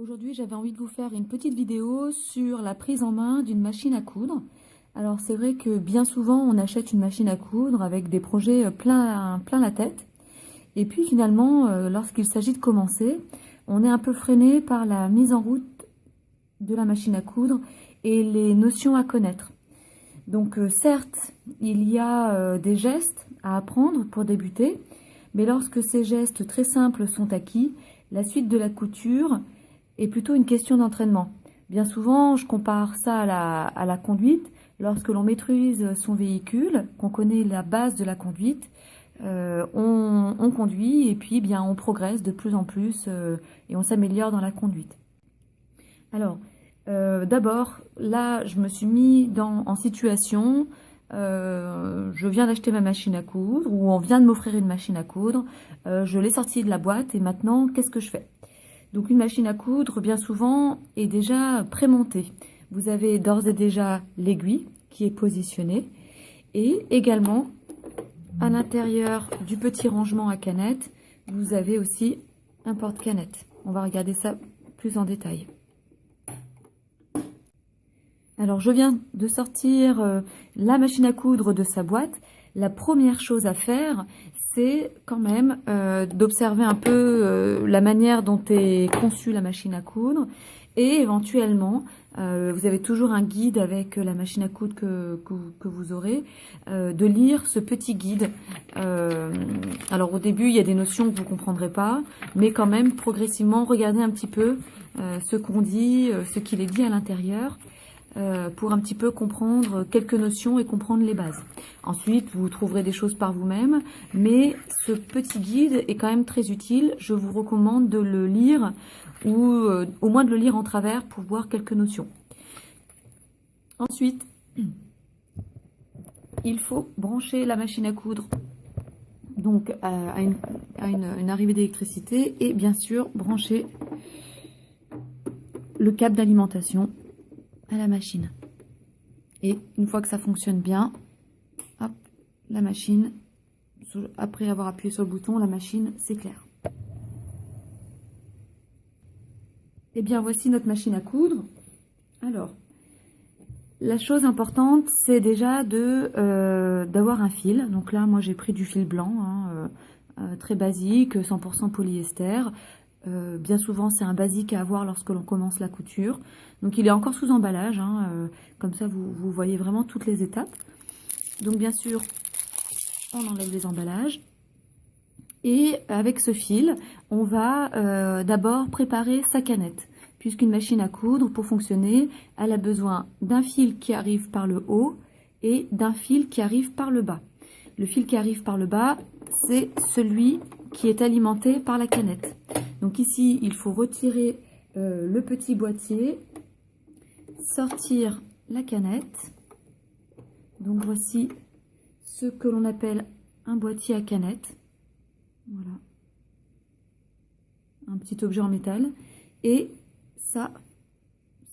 Aujourd'hui, j'avais envie de vous faire une petite vidéo sur la prise en main d'une machine à coudre. Alors, c'est vrai que bien souvent, on achète une machine à coudre avec des projets plein la tête. Et puis finalement, lorsqu'il s'agit de commencer, on est un peu freiné par la mise en route de la machine à coudre et les notions à connaître. Donc, certes, il y a des gestes à apprendre pour débuter, mais lorsque ces gestes très simples sont acquis, la suite de la couture est plutôt une question d'entraînement. Bien souvent, je compare ça à la conduite. Lorsque l'on maîtrise son véhicule, qu'on connaît la base de la conduite, on conduit et puis bien on progresse de plus en plus et on s'améliore dans la conduite. Alors, d'abord, là, je me suis mis en situation. Je viens d'acheter ma machine à coudre ou on vient de m'offrir une machine à coudre. Je l'ai sortie de la boîte et maintenant, qu'est-ce que je fais? Donc une machine à coudre, bien souvent, est déjà prémontée. Vous avez d'ores et déjà l'aiguille qui est positionnée et également à l'intérieur du petit rangement à canettes, vous avez aussi un porte-canette. On va regarder ça plus en détail. Alors je viens de sortir la machine à coudre de sa boîte. La première chose à faire, c'est quand même d'observer un peu la manière dont est conçue la machine à coudre et éventuellement, vous avez toujours un guide avec la machine à coudre que vous aurez, de lire ce petit guide. Alors au début, il y a des notions que vous ne comprendrez pas, mais quand même progressivement, regardez un petit peu ce qu'on dit, ce qu'il est dit à l'intérieur. Pour un petit peu comprendre quelques notions et comprendre les bases. Ensuite, vous trouverez des choses par vous-même, mais ce petit guide est quand même très utile. Je vous recommande de le lire ou au moins de le lire en travers pour voir quelques notions. Ensuite, il faut brancher la machine à coudre donc à une arrivée d'électricité et bien sûr brancher le câble d'alimentation à la machine. Et une fois que ça fonctionne bien, hop, la machine, après avoir appuyé sur le bouton, la machine s'éclaire. Et bien voici notre machine à coudre. Alors, la chose importante, c'est déjà d'avoir un fil. Donc là, moi j'ai pris du fil blanc, très basique, 100% polyester. Bien souvent, c'est un basique à avoir lorsque l'on commence la couture. Donc, il est encore sous emballage. Comme ça, vous voyez vraiment toutes les étapes. Donc, bien sûr, on enlève les emballages. Et avec ce fil, on va d'abord préparer sa canette. Puisqu'une machine à coudre, pour fonctionner, elle a besoin d'un fil qui arrive par le haut et d'un fil qui arrive par le bas. Le fil qui arrive par le bas, c'est celui qui est alimenté par la canette. Donc ici, il faut retirer le petit boîtier, sortir la canette. Donc voici ce que l'on appelle un boîtier à canette. Voilà. Un petit objet en métal. Et ça,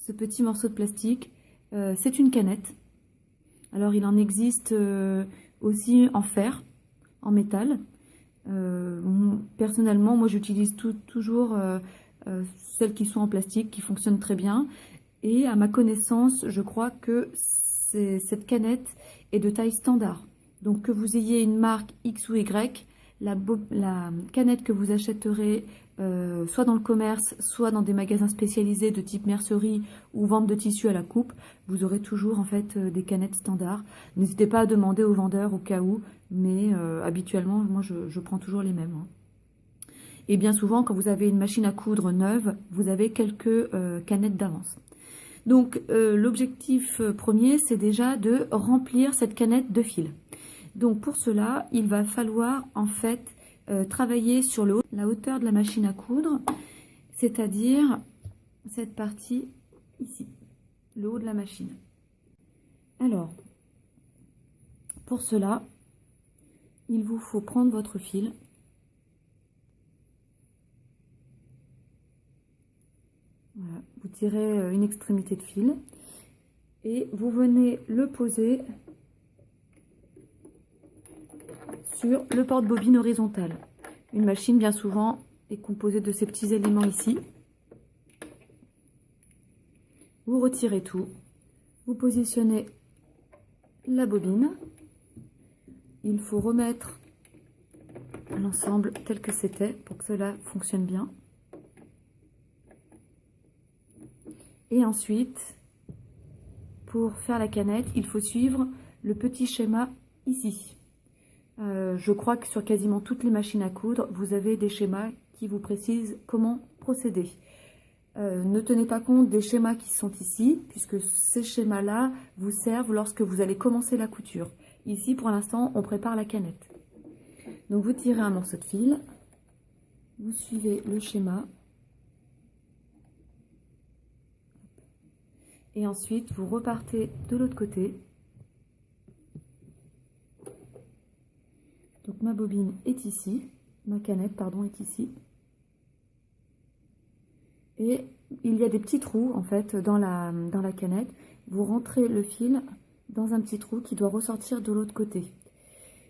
ce petit morceau de plastique, c'est une canette. Alors il en existe aussi en fer, en métal. Personnellement, moi j'utilise toujours celles qui sont en plastique, qui fonctionnent très bien. Et à ma connaissance, je crois que cette canette est de taille standard. Donc que vous ayez une marque X ou Y, la canette que vous achèterez soit dans le commerce, soit dans des magasins spécialisés de type mercerie ou vente de tissus à la coupe, vous aurez toujours en fait des canettes standards. N'hésitez pas à demander aux vendeurs au cas où, mais habituellement, moi je prends toujours les mêmes. Et bien souvent, quand vous avez une machine à coudre neuve, vous avez quelques canettes d'avance. Donc l'objectif premier, c'est déjà de remplir cette canette de fil. Donc pour cela, il va falloir en fait travailler sur la hauteur de la machine à coudre, c'est-à-dire cette partie ici, le haut de la machine. Alors, pour cela, il vous faut prendre votre fil. Voilà, vous tirez une extrémité de fil et vous venez le poser sur le porte-bobine horizontal. Une machine, bien souvent, est composée de ces petits éléments ici. Vous retirez tout. Vous positionnez la bobine. Il faut remettre l'ensemble tel que c'était pour que cela fonctionne bien. Et ensuite, pour faire la canette, il faut suivre le petit schéma ici. Je crois que sur quasiment toutes les machines à coudre, vous avez des schémas qui vous précisent comment procéder. Ne tenez pas compte des schémas qui sont ici, puisque ces schémas-là vous servent lorsque vous allez commencer la couture. Ici, pour l'instant, on prépare la canette. Donc, vous tirez un morceau de fil, vous suivez le schéma, et ensuite, vous repartez de l'autre côté. Donc, ma bobine est ici, ma canette, pardon, est ici. Et il y a des petits trous, en fait, dans la canette. Vous rentrez le fil dans un petit trou qui doit ressortir de l'autre côté.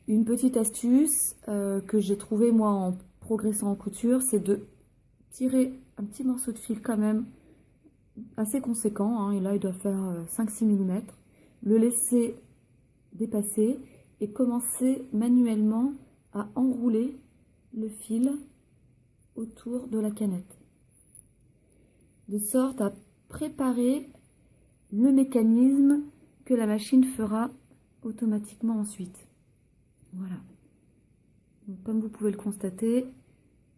Une petite astuce que j'ai trouvée, moi, en progressant en couture, c'est de tirer un petit morceau de fil quand même assez conséquent, hein, et là, il doit faire 5-6 mm, le laisser dépasser et commencer manuellement à enrouler le fil autour de la canette, de sorte à préparer le mécanisme que la machine fera automatiquement ensuite. Voilà. Donc, comme vous pouvez le constater,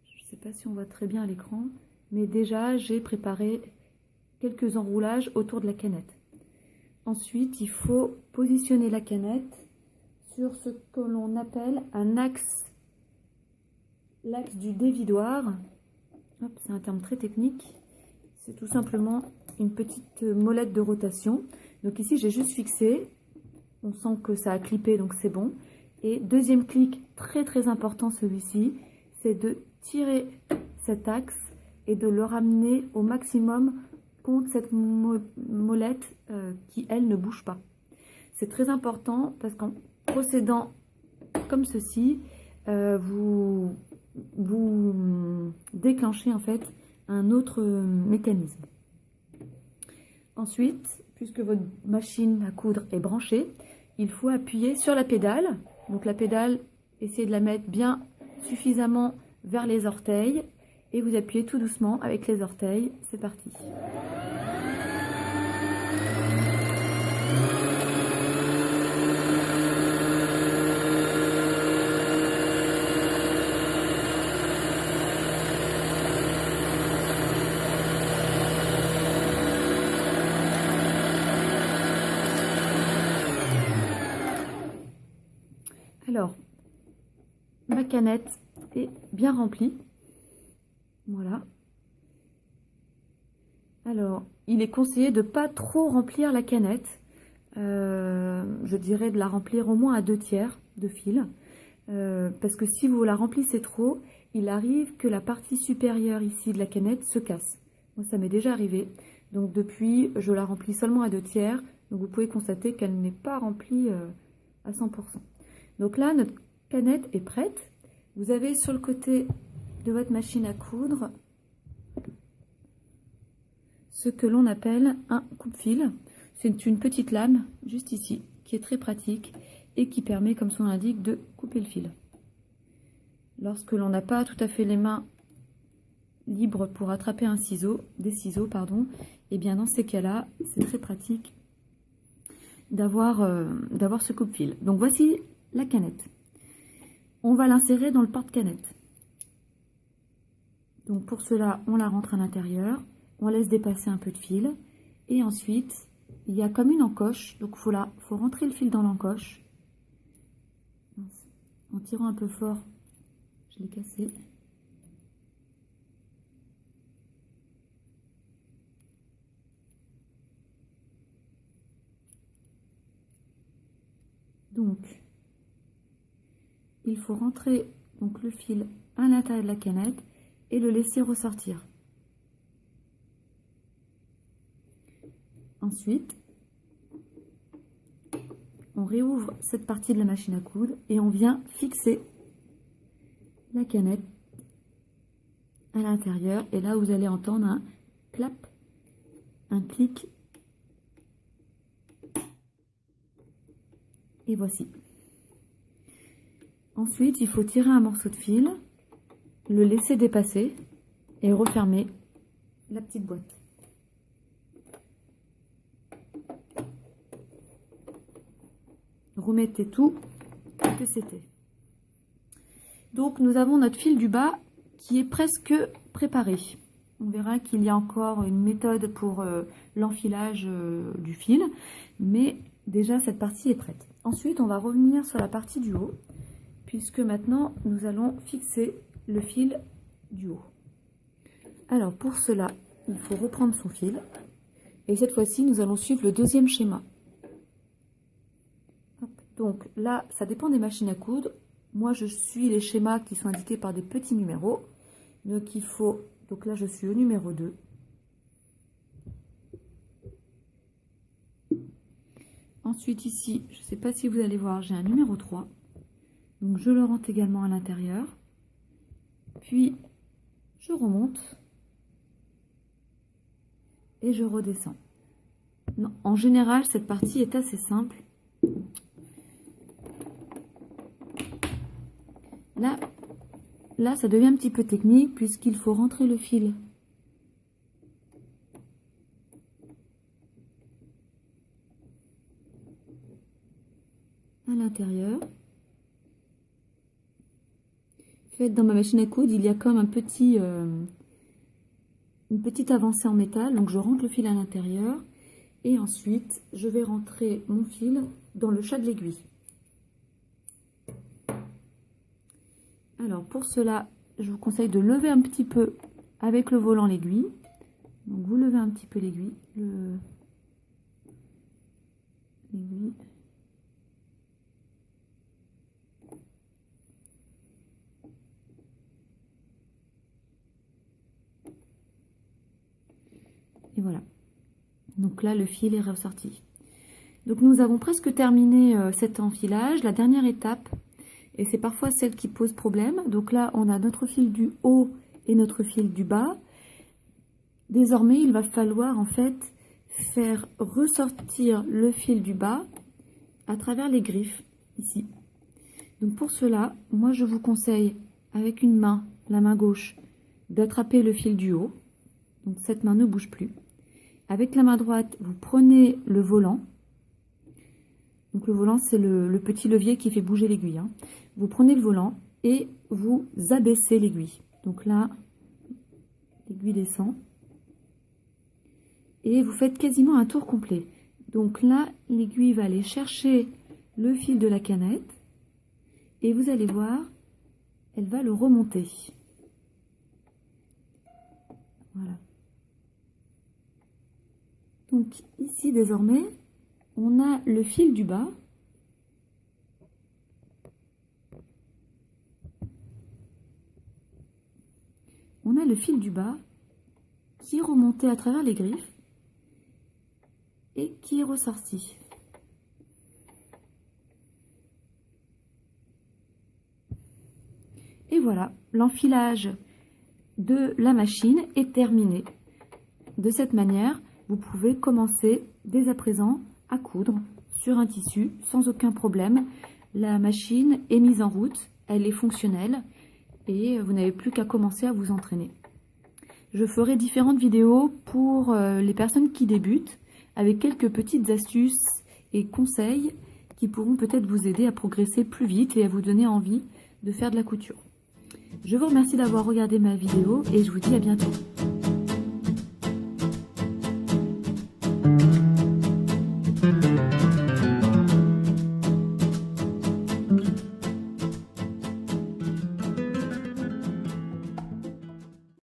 je ne sais pas si on voit très bien à l'écran, mais déjà j'ai préparé quelques enroulages autour de la canette. Ensuite, il faut positionner la canette sur ce que l'on appelle un axe, l'axe du dévidoir. C'est un terme très technique. C'est tout simplement une petite molette de rotation. Donc ici, j'ai juste fixé. On sent que ça a clippé, donc c'est bon. Et deuxième clic, très très important celui-ci, c'est de tirer cet axe et de le ramener au maximum contre cette molette qui, elle, ne bouge pas. C'est très important parce qu'en procédant comme ceci, vous déclenchez en fait un autre mécanisme. Ensuite, puisque votre machine à coudre est branchée, il faut appuyer sur la pédale. Donc la pédale, essayez de la mettre bien suffisamment vers les orteils et vous appuyez tout doucement avec les orteils. C'est parti. Alors, ma canette est bien remplie. Voilà. Alors, il est conseillé de ne pas trop remplir la canette. Je dirais de la remplir au moins à 2/3 de fil. Parce que si vous la remplissez trop, il arrive que la partie supérieure ici de la canette se casse. Moi, ça m'est déjà arrivé. Donc, depuis, je la remplis seulement à 2/3. Donc, vous pouvez constater qu'elle n'est pas remplie à 100%. Donc là, notre canette est prête. Vous avez sur le côté de votre machine à coudre ce que l'on appelle un coupe-fil. C'est une petite lame, juste ici, qui est très pratique et qui permet, comme son nom l'indique, de couper le fil. Lorsque l'on n'a pas tout à fait les mains libres pour attraper des ciseaux, et bien dans ces cas-là, c'est très pratique d'avoir ce coupe-fil. Donc voici la canette. On va l'insérer dans le porte-canette. Donc pour cela, on la rentre à l'intérieur, on laisse dépasser un peu de fil et ensuite, il y a comme une encoche, donc faut rentrer le fil dans l'encoche. En tirant un peu fort, je l'ai cassé. Donc, il faut rentrer donc le fil à l'intérieur de la canette et le laisser ressortir. Ensuite, on réouvre cette partie de la machine à coudre et on vient fixer la canette à l'intérieur. Et là, vous allez entendre un clap, un clic Et voici. Ensuite, il faut tirer un morceau de fil, le laisser dépasser et refermer la petite boîte. Remettez tout que c'était. Donc nous avons notre fil du bas qui est presque préparé. On verra qu'il y a encore une méthode pour l'enfilage du fil, mais déjà cette partie est prête. Ensuite, on va revenir sur la partie du haut, puisque maintenant nous allons fixer le fil du haut. Alors pour cela, il faut reprendre son fil, et cette fois-ci nous allons suivre le deuxième schéma. Donc là, ça dépend des machines à coudre. Moi, je suis les schémas qui sont indiqués par des petits numéros. Donc il faut, donc là je suis au numéro 2. Ensuite ici, je ne sais pas si vous allez voir, j'ai un numéro 3. Donc je le rentre également à l'intérieur. Puis je remonte et je redescends. Non, en général, cette partie est assez simple. Là, ça devient un petit peu technique puisqu'il faut rentrer le fil à l'intérieur. En fait, dans ma machine à coudre, il y a comme un petit, une petite avancée en métal. Donc, je rentre le fil à l'intérieur et ensuite, je vais rentrer mon fil dans le chat de l'aiguille. Alors pour cela, je vous conseille de lever un petit peu avec le volant l'aiguille. Donc vous levez un petit peu l'aiguille. Et voilà. Donc là, le fil est ressorti. Donc nous avons presque terminé cet enfilage. La dernière étape, et c'est parfois celle qui pose problème. Donc là, on a notre fil du haut et notre fil du bas. Désormais, il va falloir en fait faire ressortir le fil du bas à travers les griffes, ici. Donc pour cela, moi je vous conseille avec une main, la main gauche, d'attraper le fil du haut. Donc cette main ne bouge plus. Avec la main droite, vous prenez le volant. Donc le volant, c'est le petit levier qui fait bouger l'aiguille, hein. Vous prenez le volant et vous abaissez l'aiguille. Donc là, l'aiguille descend. Et vous faites quasiment un tour complet. Donc là, l'aiguille va aller chercher le fil de la canette. Et vous allez voir, elle va le remonter. Voilà. Donc ici, désormais, on a le fil du bas. On a le fil du bas qui est remonté à travers les griffes et qui est ressorti. Et voilà, l'enfilage de la machine est terminé. De cette manière, vous pouvez commencer dès à présent à coudre sur un tissu sans aucun problème. La machine est mise en route, elle est fonctionnelle et vous n'avez plus qu'à commencer à vous entraîner. Je ferai différentes vidéos pour les personnes qui débutent avec quelques petites astuces et conseils qui pourront peut-être vous aider à progresser plus vite et à vous donner envie de faire de la couture. Je vous remercie d'avoir regardé ma vidéo et je vous dis à bientôt.